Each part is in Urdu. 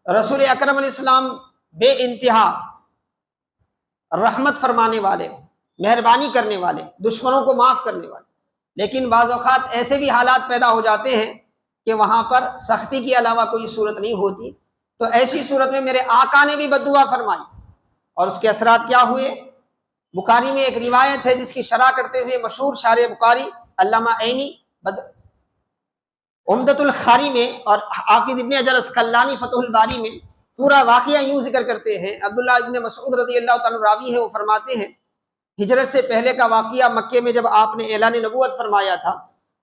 رسول اکرم علیہ السلام بے انتہا رحمت فرمانے والے، مہربانی کرنے والے، دشمنوں کو معاف کرنے والے، لیکن بعض اوقات ایسے بھی حالات پیدا ہو جاتے ہیں کہ وہاں پر سختی کے علاوہ کوئی صورت نہیں ہوتی، تو ایسی صورت میں میرے آقا نے بھی بد دعا فرمائی، اور اس کے اثرات کیا ہوئے؟ بخاری میں ایک روایت ہے جس کی شرح کرتے ہوئے مشہور شارح بخاری علامہ عینی عمدۃ الخاری میں اور حافظ ابن حجر اسقلانی فتح الباری میں پورا واقعہ یوں ذکر کرتے ہیں۔ عبداللہ ابن مسعود رضی اللہ تعالیٰ راوی ہیں، وہ فرماتے ہیں ہجرت سے پہلے کا واقعہ، مکے میں جب آپ نے اعلان نبوت فرمایا تھا،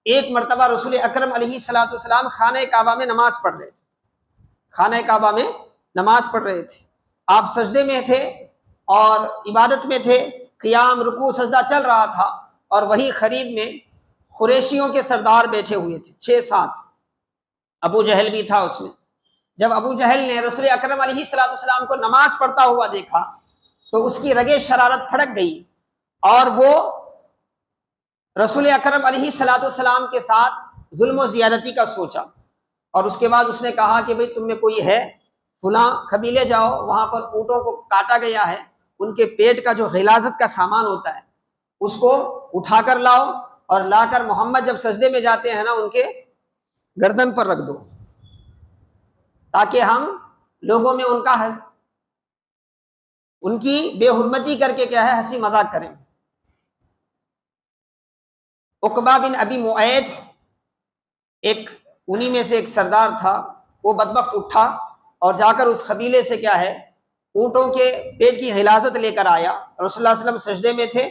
ایک مرتبہ رسول اکرم علیہ الصلوۃ والسلام خانہ کعبہ میں نماز پڑھ رہے تھے، خانہ کعبہ میں نماز پڑھ رہے تھے، آپ سجدے میں تھے اور عبادت میں تھے، قیام رکوع سجدہ چل رہا تھا، اور وہی قریب میں قریشیوں کے سردار بیٹھے ہوئے تھے 6-7، ابو جہل بھی تھا اس میں۔ جب ابو جہل نے رسول اکرم علیہ الصلوۃ والسلام کو نماز پڑھتا ہوا دیکھا تو اس کی رگے شرارت پھڑک گئی، اور وہ رسول اکرم علیہ الصلوۃ والسلام کے ساتھ ظلم و زیادتی کا سوچا، اور اس کے بعد اس نے کہا کہ بھئی تم میں کوئی ہے، فلاں قبیلے جاؤ، وہاں پر اونٹوں کو کاٹا گیا ہے، ان کے پیٹ کا جو غلاظت کا سامان ہوتا ہے اس کو اٹھا کر لاؤ، اور لا کر محمد جب سجدے میں جاتے ہیں نا ان کے گردن پر رکھ دو، تاکہ ہم لوگوں میں ان کی بے حرمتی کر کے کیا ہے ہنسی مذاق کریں۔ عقبہ بن ابی معیط ایک انہی میں سے ایک سردار تھا، وہ بدبخت اٹھا اور جا کر اس قبیلے سے کیا ہے اونٹوں کے پیٹ کی غلاظت لے کر آیا۔ رسول اللہ صلی اللہ علیہ وسلم سجدے میں تھے،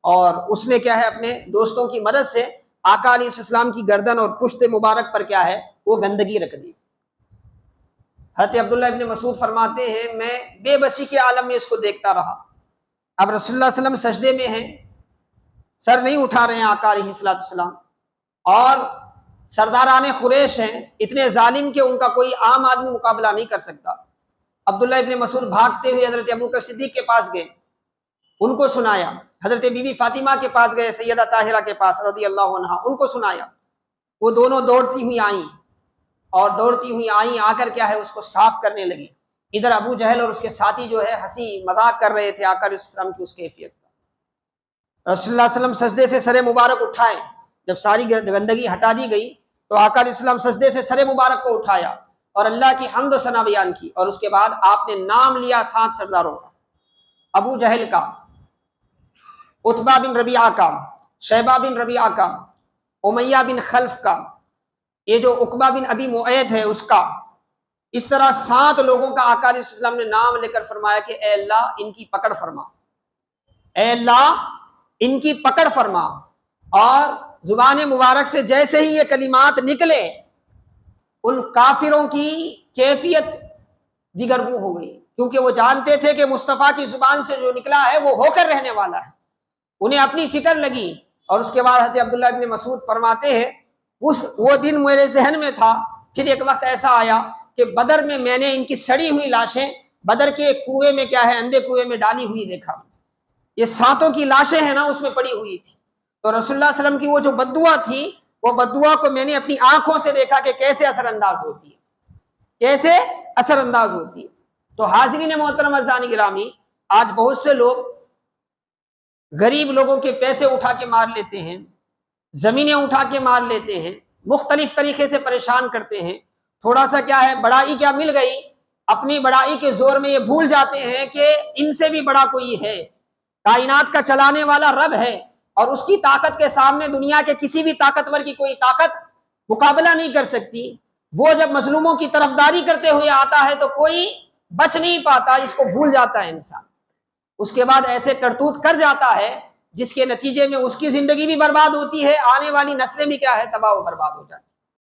اور اس نے کیا ہے اپنے دوستوں کی مدد سے آقا علیہ السلام کی گردن اور پشت مبارک پر کیا ہے وہ گندگی رکھ دی۔ حضرت عبداللہ ابن مسعود فرماتے ہیں میں بے بسی کے عالم میں اس کو دیکھتا رہا، اب رسول اللہ صلی اللہ علیہ وسلم سجدے میں ہیں، سر نہیں اٹھا رہے ہیں آقا علیہ السلام، اور سرداران قریش ہیں اتنے ظالم کہ ان کا کوئی عام آدمی مقابلہ نہیں کر سکتا۔ عبداللہ ابن مسعود بھاگتے ہوئے حضرت ابوبکر صدیق کے پاس گئے، ان کو سنایا، حضرت بی بی فاطمہ کے پاس گئے، سیدہ طاہرہ کے پاس رضی اللہ عنہا، ان کو سنایا، وہ دونوں دوڑتی ہوئی آئیں، اور دوڑتی ہوئی آئیں آ کر کیا ہے اس کو صاف کرنے لگی۔ ادھر ابو جہل اور اس کے ساتھی جو ہے ہنسی مذاق کر رہے تھے آقا علیہ السلام کی اس کیفیت کا۔ رسول اللہ صلی اللہ علیہ وسلم سجدے سے سر مبارک اٹھائے، جب ساری گندگی ہٹا دی گئی تو آقا علیہ السلام سجدے سے سر مبارک کو اٹھایا اور اللہ کی حمد و ثنا بیان کی، اور اس کے بعد آپ نے نام لیا 7 سرداروں کا، ابو جہل کا، عتبہ بن ربیعہ کا، شیبہ بن ربیعہ کا، امیہ بن خلف کا، یہ جو عقبہ بن ابی معیط ہے اس کا، اس طرح 7 لوگوں کا آقا علیہ السلام نے نام لے کر فرمایا کہ اے اللہ ان کی پکڑ فرما، اے اللہ ان کی پکڑ فرما، اور زبان مبارک سے جیسے ہی یہ کلمات نکلے ان کافروں کی کیفیت دیگرگوں ہو گئی، کیونکہ وہ جانتے تھے کہ مصطفیٰ کی زبان سے جو نکلا ہے وہ ہو کر رہنے والا ہے، انہیں اپنی فکر لگی۔ اور اس کے بعد حضرت عبداللہ ابن مسعود فرماتے ہیں وہ دن میرے ذہن میں تھا، پھر ایک وقت ایسا آیا کہ بدر میں نے ان کی سڑی ہوئی لاشیں بدر کے کنویں میں کیا ہے اندھے کنویں میں ڈالی ہوئی دیکھا، یہ 7 کی لاشیں ہیں نا اس میں پڑی ہوئی تھی، تو رسول اللہ صلی اللہ علیہ وسلم کی وہ جو بددعا تھی وہ بددعا کو میں نے اپنی آنکھوں سے دیکھا کہ کیسے اثر انداز ہوتی ہے، کیسے اثر انداز ہوتی ہے۔ تو حاضرین محترم اعزائے گرامی، آج بہت سے لوگ غریب لوگوں کے پیسے اٹھا کے مار لیتے ہیں، زمینیں اٹھا کے مار لیتے ہیں، مختلف طریقے سے پریشان کرتے ہیں، تھوڑا سا کیا ہے بڑائی کیا مل گئی، اپنی بڑائی کے زور میں یہ بھول جاتے ہیں کہ ان سے بھی بڑا کوئی ہے، کائنات کا چلانے والا رب ہے، اور اس کی طاقت کے سامنے دنیا کے کسی بھی طاقتور کی کوئی طاقت مقابلہ نہیں کر سکتی۔ وہ جب مظلوموں کی طرفداری کرتے ہوئے آتا ہے تو کوئی بچ نہیں پاتا، اس کو بھول جاتا ہے انسان، اس کے بعد ایسے کرتوت کر جاتا ہے جس کے نتیجے میں اس کی زندگی بھی برباد ہوتی ہے، آنے والی نسلیں بھی کیا ہے تباہ و برباد ہو جاتی ہے۔